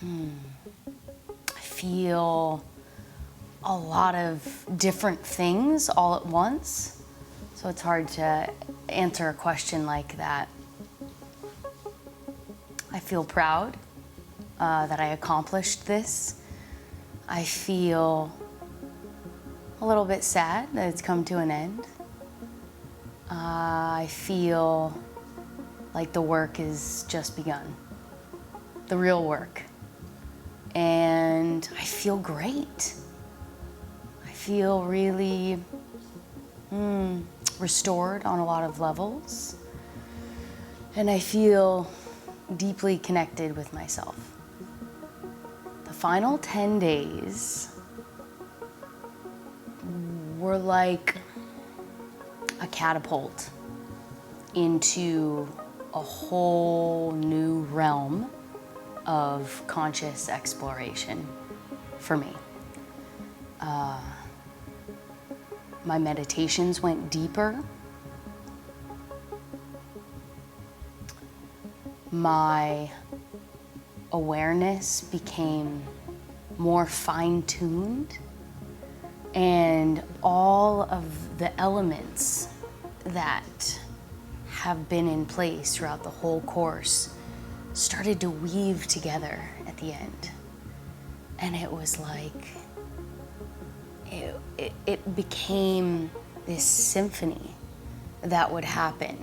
I feel a lot of different things all at once. So it's hard to answer a question like that. I feel proud that I accomplished this. I feel a little bit sad that it's come to an end. I feel like the work is just begun, the real work. And I feel great. I feel really restored on a lot of levels. And I feel deeply connected with myself. The final 10 days were like a catapult into a whole new realm of conscious exploration for me. My meditations went deeper. My awareness became more fine-tuned, and all of the elements that have been in place throughout the whole course started to weave together at the end. And it was like, it became this symphony that would happen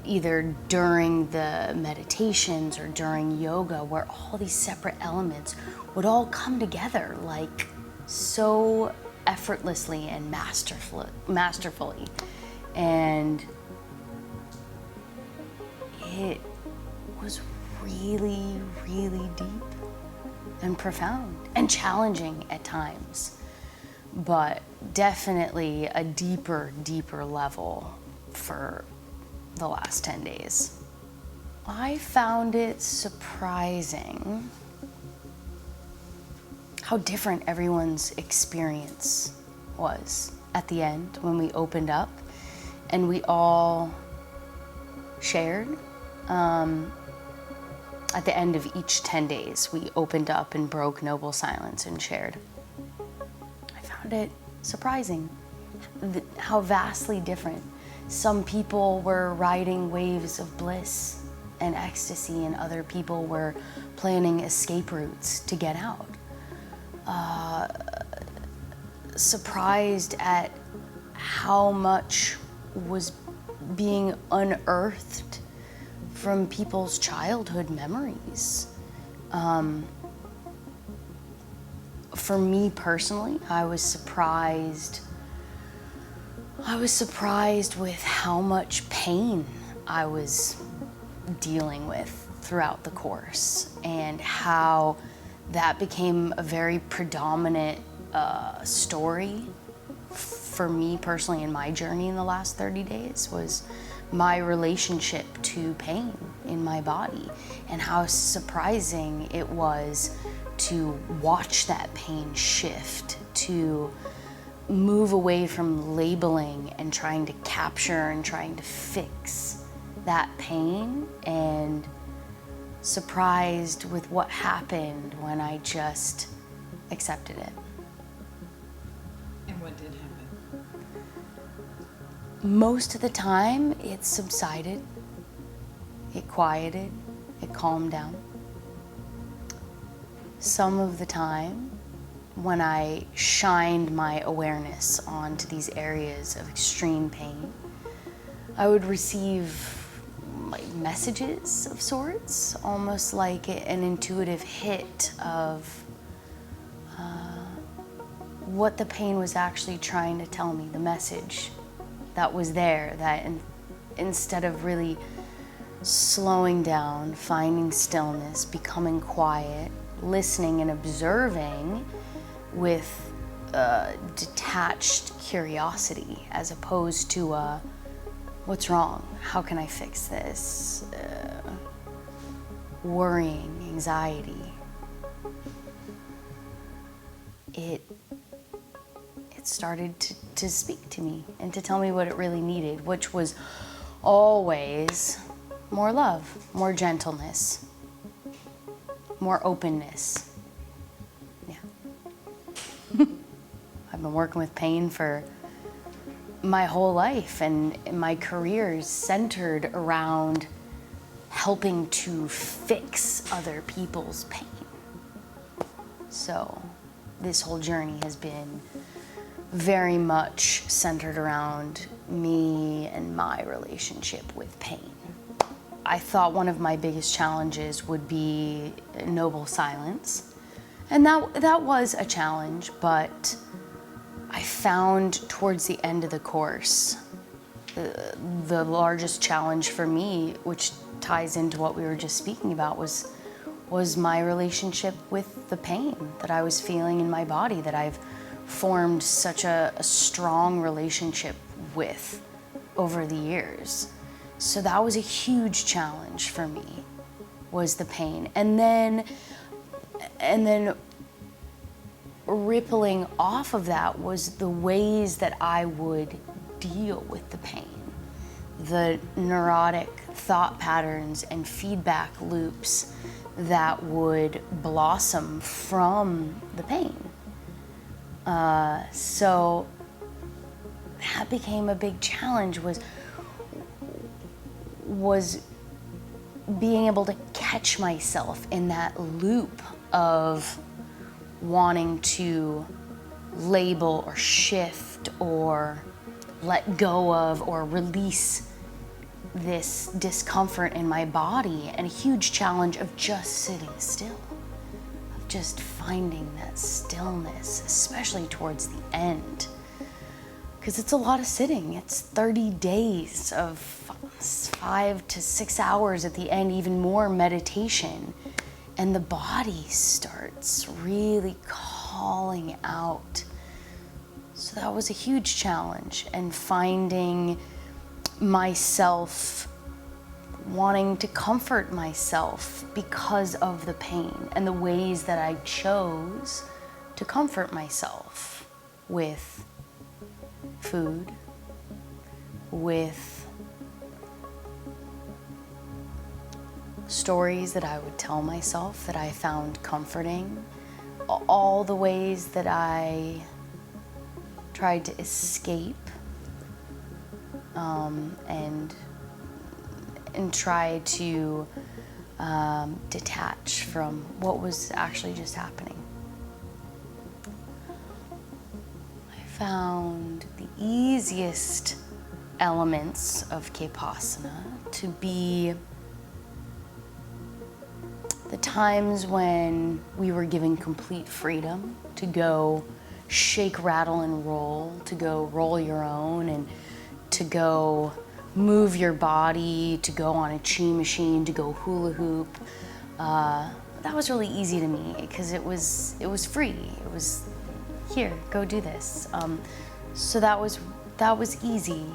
either during the meditations or during yoga, where all these separate elements would all come together like so effortlessly and masterfully. And it was really, really deep and profound and challenging at times, but definitely a deeper level for the last 10 days. I found it surprising how different everyone's experience was at the end when we opened up and we all shared. At the end of each 10 days, we opened up and broke noble silence and shared. I found it surprising how vastly different. Some people were riding waves of bliss and ecstasy, and other people were planning escape routes to get out. Surprised at how much was being unearthed from people's childhood memories. For me personally, I was surprised with how much pain I was dealing with throughout the course, and how that became a very predominant story for me personally in my journey in the last 30 days, was my relationship to pain in my body, and how surprising it was to watch that pain shift, to move away from labeling and trying to capture and trying to fix that pain, and surprised with what happened when I just accepted it. And what did happen? Most of the time, it subsided, it quieted, it calmed down. Some of the time, when I shined my awareness onto these areas of extreme pain, I would receive like messages of sorts, almost like an intuitive hit of what the pain was actually trying to tell me, the message that was there, that instead of really slowing down, finding stillness, becoming quiet, listening and observing with detached curiosity, as opposed to what's wrong? How can I fix this? Worrying, anxiety. It started to speak to me and to tell me what it really needed, which was always more love, more gentleness. more openness. Yeah. I've been working with pain for my whole life, and my career is centered around helping to fix other people's pain. So this whole journey has been very much centered around me and my relationship with pain. I thought one of my biggest challenges would be noble silence, and that was a challenge, but I found towards the end of the course, the largest challenge for me, which ties into what we were just speaking about, was my relationship with the pain that I was feeling in my body, that I've formed such a strong relationship with over the years. So that was a huge challenge for me, was the pain. And then rippling off of that was the ways that I would deal with the pain, the neurotic thought patterns and feedback loops that would blossom from the pain. So that became a big challenge, was being able to catch myself in that loop of wanting to label or shift or let go of or release this discomfort in my body, and a huge challenge of just sitting still, of just finding that stillness, especially towards the end. Because it's a lot of sitting. It's 30 days of 5 to 6 hours at the end, even more meditation. And the body starts really calling out. So that was a huge challenge, and finding myself wanting to comfort myself because of the pain, and the ways that I chose to comfort myself with food, with stories that I would tell myself that I found comforting, all the ways that I tried to escape and try to detach from what was actually just happening. I found the easiest elements of Quepasana to be the times when we were given complete freedom to go shake, rattle, and roll, to go roll your own, and to go move your body, to go on a chi machine, to go hula hoop. That was really easy to me because it was free. It was, here, go do this. So that was easy.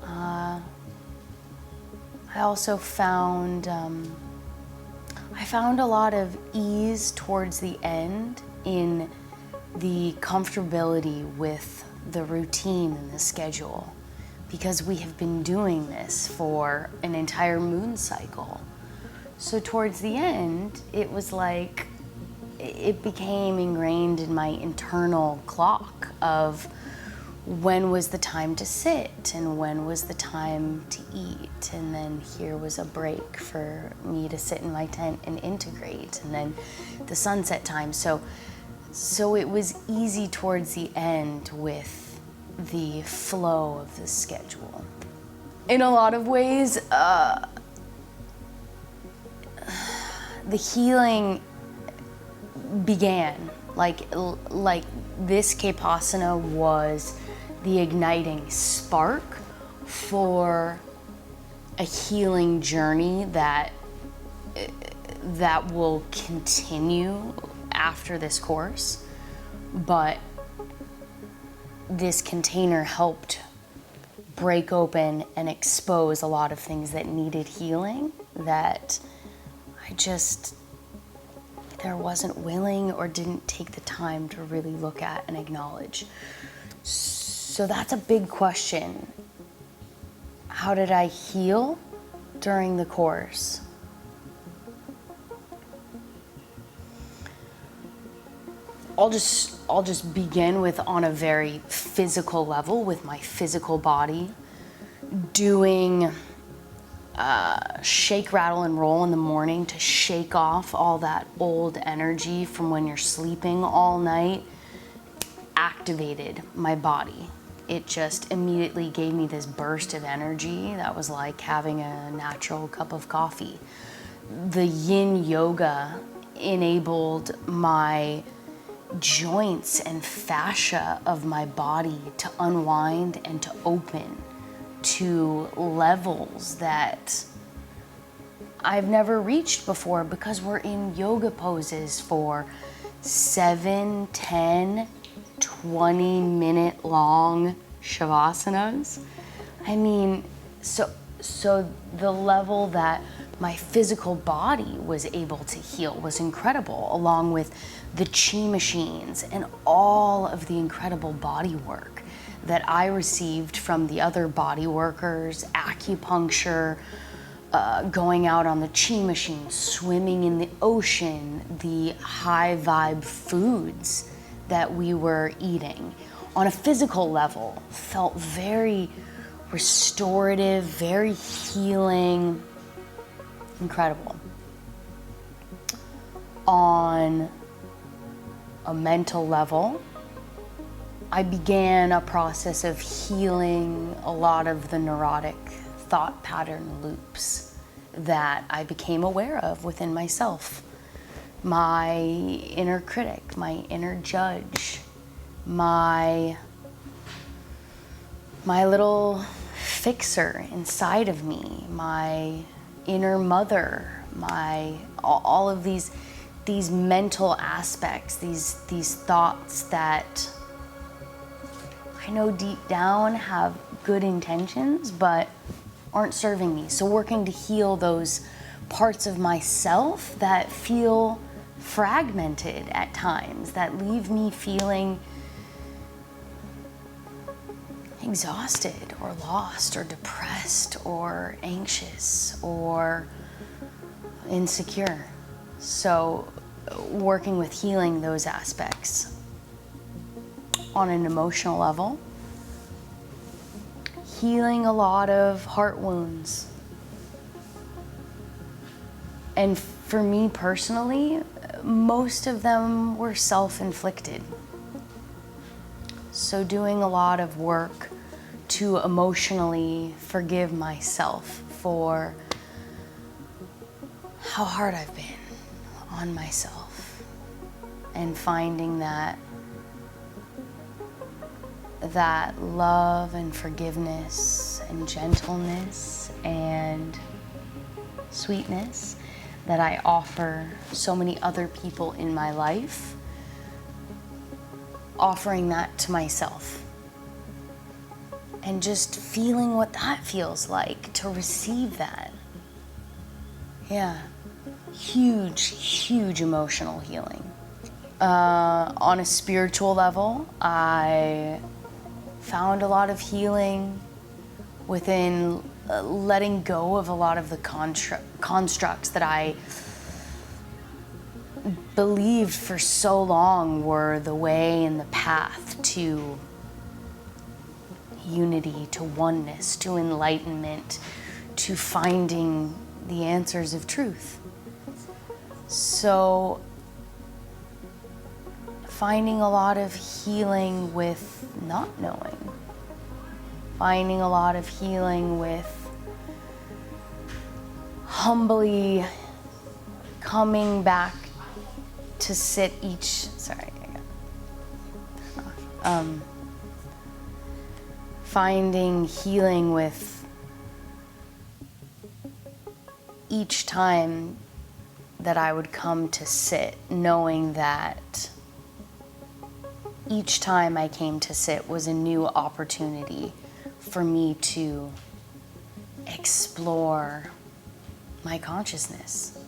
I also found a lot of ease towards the end in the comfortability with the routine and the schedule, because we have been doing this for an entire moon cycle. So towards the end, it was like it became ingrained in my internal clock of when was the time to sit and when was the time to eat, and then here was a break for me to sit in my tent and integrate, and then the sunset time. So it was easy towards the end with the flow of the schedule. In a lot of ways, the healing began. Like this Quepasana was the igniting spark for a healing journey that will continue after this course. But this container helped break open and expose a lot of things that needed healing that I just either wasn't willing or didn't take the time to really look at and acknowledge. So that's a big question. How did I heal during the course? I'll just begin with on a very physical level with my physical body, doing shake, rattle, and roll in the morning to shake off all that old energy from when you're sleeping all night, activated my body. It just immediately gave me this burst of energy that was like having a natural cup of coffee. The yin yoga enabled my joints and fascia of my body to unwind and to open to levels that I've never reached before, because we're in yoga poses for 7, 10, 20-minute long shavasanas. I mean, so the level that my physical body was able to heal was incredible, along with the chi machines and all of the incredible body work that I received from the other body workers, acupuncture, going out on the chi machine, swimming in the ocean, the high vibe foods that we were eating. On a physical level, felt very restorative, very healing, incredible. On a mental level, I began a process of healing a lot of the neurotic thought pattern loops that I became aware of within myself. My inner critic, my inner judge, my little fixer inside of me, my inner mother, all of these mental aspects, these thoughts that I know deep down have good intentions but aren't serving me. So working to heal those parts of myself that feel fragmented at times, that leave me feeling exhausted or lost or depressed or anxious or insecure. So working with healing those aspects. On an emotional level, healing a lot of heart wounds. And for me personally, most of them were self-inflicted. So doing a lot of work to emotionally forgive myself for how hard I've been on myself, and finding that love and forgiveness and gentleness and sweetness that I offer so many other people in my life, offering that to myself and just feeling what that feels like to receive that. Yeah, huge emotional healing. On a spiritual level, I found a lot of healing within letting go of a lot of the constructs that I believed for so long were the way and the path to unity, to oneness, to enlightenment, to finding the answers of truth. So finding a lot of healing with not knowing, finding a lot of healing with humbly coming back to sit finding healing with each time that I would come to sit, knowing that each time I came to sit was a new opportunity for me to explore my consciousness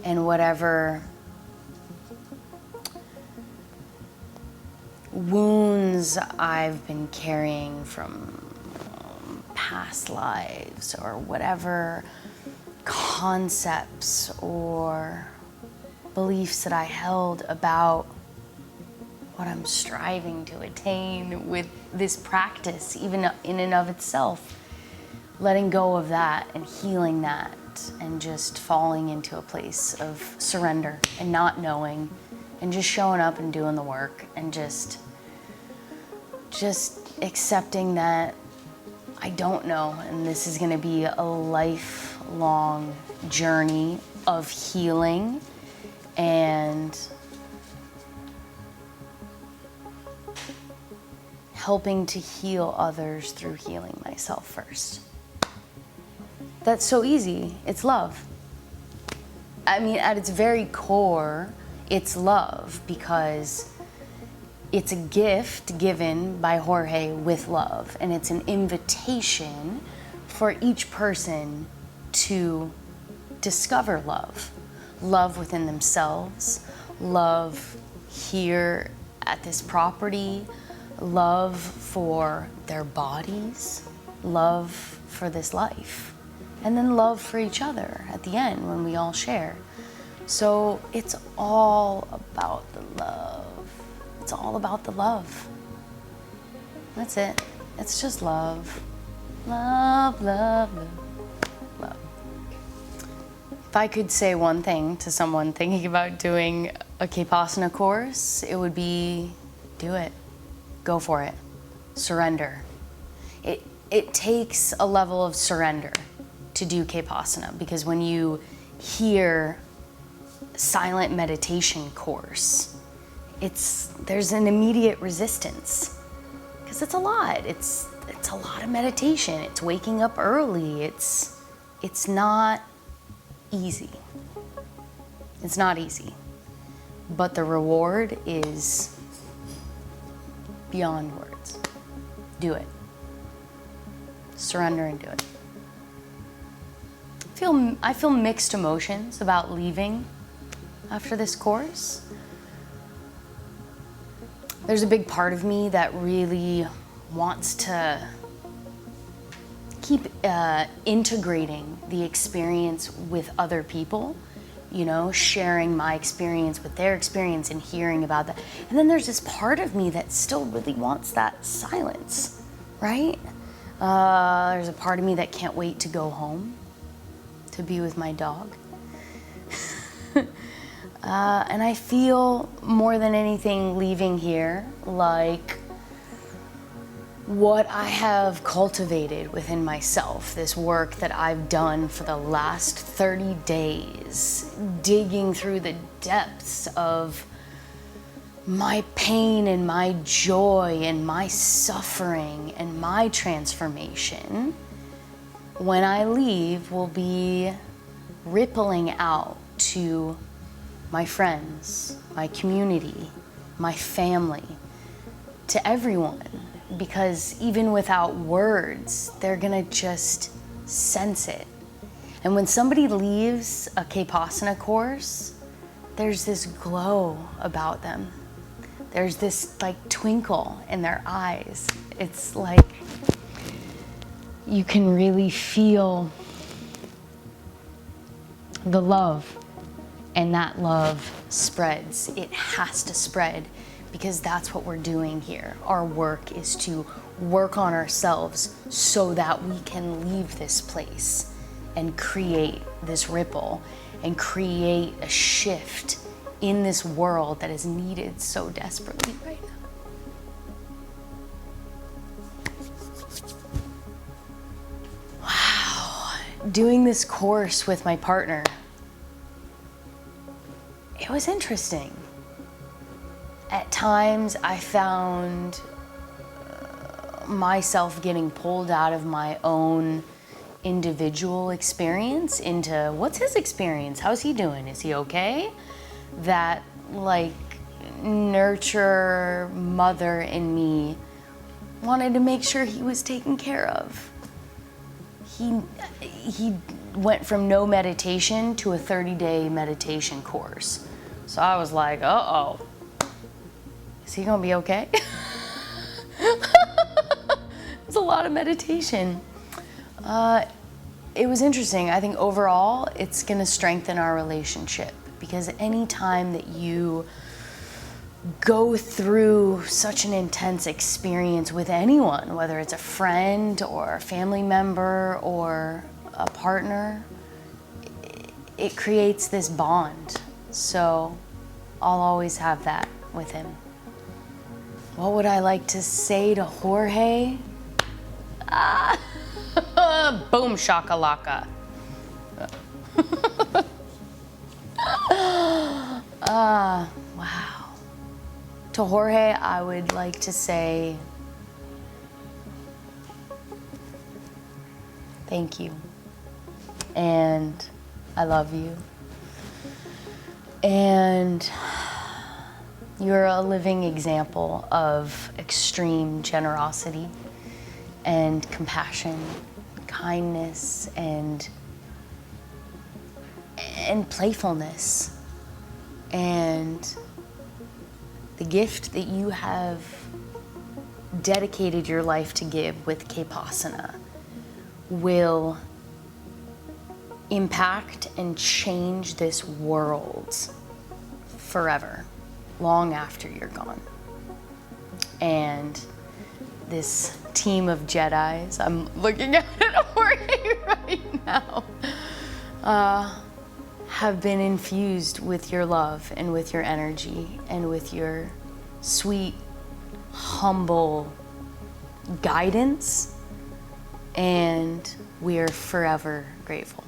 and whatever wounds I've been carrying from past lives, or whatever concepts or beliefs that I held about what I'm striving to attain with this practice, even in and of itself. Letting go of that and healing that and just falling into a place of surrender and not knowing and just showing up and doing the work and just accepting that I don't know, and this is going to be a lifelong journey of healing and helping to heal others through healing myself first. That's so easy. It's love. I mean, at its very core, it's love, because it's a gift given by Jorge with love, and it's an invitation for each person to discover love. Love within themselves, love here at this property, love for their bodies, love for this life, and then love for each other at the end when we all share. So it's all about the love. It's all about the love. That's it. It's just love. Love, love, love, love. If I could say one thing to someone thinking about doing a Quepasana course, it would be, do it. Go for it. Surrender. It takes a level of surrender to do Quepasana, because when you hear silent meditation course, there's an immediate resistance, because it's a lot. It's a lot of meditation. It's waking up early. It's not easy. It's not easy. But the reward is beyond words. Do it. Surrender and do it. I feel mixed emotions about leaving after this course. There's a big part of me that really wants to keep integrating the experience with other people, sharing my experience with their experience and hearing about that. And then there's this part of me that still really wants that silence, right? There's a part of me that can't wait to go home, to be with my dog. And I feel more than anything leaving here like what I have cultivated within myself, this work that I've done for the last 30 days, digging through the depths of my pain and my joy and my suffering and my transformation, when I leave, will be rippling out to my friends, my community, my family, to everyone. Because even without words, they're gonna just sense it. And when somebody leaves a Quepasana course, there's this glow about them. There's this twinkle in their eyes. It's like you can really feel the love, and that love spreads. It has to spread, because that's what we're doing here. Our work is to work on ourselves so that we can leave this place and create this ripple and create a shift in this world that is needed so desperately right now. Wow, doing this course with my partner, it was interesting. At times I found myself getting pulled out of my own individual experience into what's his experience? How's he doing? Is he okay? That nurture mother in me wanted to make sure he was taken care of. He went from no meditation to a 30-day meditation course. So I was like, uh-oh. Is he gonna be okay? It's a lot of meditation. It was interesting. I think overall, it's gonna strengthen our relationship, because any time that you go through such an intense experience with anyone, whether it's a friend or a family member or a partner, it creates this bond. So I'll always have that with him. What would I like to say to Jorge? Boom shakalaka. Wow. To Jorge, I would like to say thank you. And I love you. And you're a living example of extreme generosity and compassion, kindness, and playfulness. And the gift that you have dedicated your life to give with Quepasana will impact and change this world forever, long after you're gone. And this team of Jedis, I'm looking at it Jorge right now, have been infused with your love and with your energy and with your sweet, humble guidance, and we are forever grateful.